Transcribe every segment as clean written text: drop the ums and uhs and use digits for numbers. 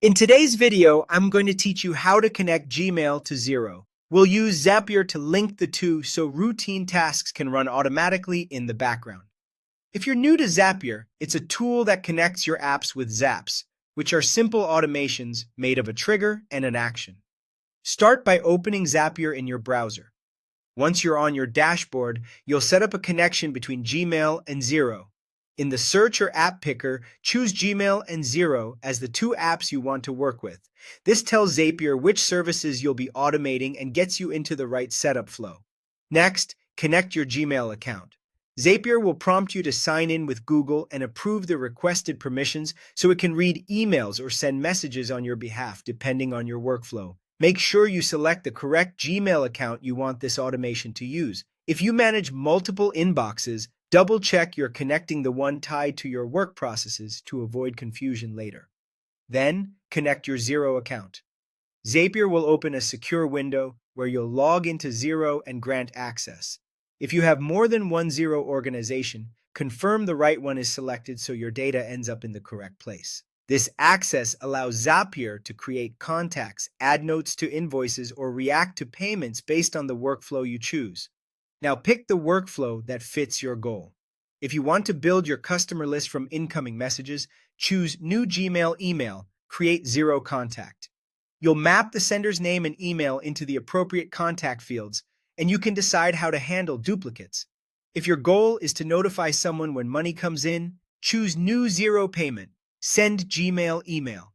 In today's video, I'm going to teach you how to connect Gmail to Xero. We'll use Zapier to link the two so routine tasks can run automatically in the background. If you're new to Zapier, it's a tool that connects your apps with zaps, which are simple automations made of a trigger and an action. Start by opening Zapier in your browser. Once you're on your dashboard, you'll set up a connection between Gmail and Xero. In the search or app picker, choose Gmail and Xero as the two apps you want to work with. This tells Zapier which services you'll be automating and gets you into the right setup flow. Next, connect your Gmail account. Zapier will prompt you to sign in with Google and approve the requested permissions so it can read emails or send messages on your behalf depending on your workflow. Make sure you select the correct Gmail account you want this automation to use. If you manage multiple inboxes, double-check you're connecting the one tied to your work processes to avoid confusion later. Then, connect your Xero account. Zapier will open a secure window where you'll log into Xero and grant access. If you have more than one Xero organization, confirm the right one is selected so your data ends up in the correct place. This access allows Zapier to create contacts, add notes to invoices, or react to payments based on the workflow you choose. Now pick the workflow that fits your goal. If you want to build your customer list from incoming messages, choose New Gmail Email, create Xero Contact. You'll map the sender's name and email into the appropriate contact fields, and you can decide how to handle duplicates. If your goal is to notify someone when money comes in, choose New Xero Payment, send Gmail email.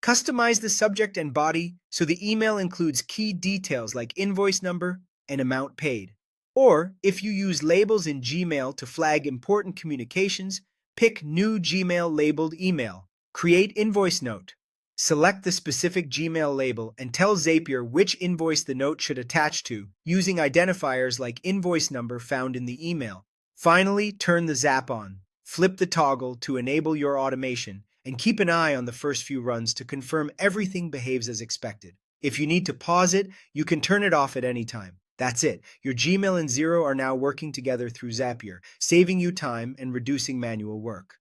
Customize the subject and body so the email includes key details like invoice number and amount paid. Or, if you use labels in Gmail to flag important communications, pick New Gmail Labeled Email. Create Invoice Note. Select the specific Gmail label and tell Zapier which invoice the note should attach to, using identifiers like invoice number found in the email. Finally, turn the Zap on. Flip the toggle to enable your automation, and keep an eye on the first few runs to confirm everything behaves as expected. If you need to pause it, you can turn it off at any time. That's it. Your Gmail and Xero are now working together through Zapier, saving you time and reducing manual work.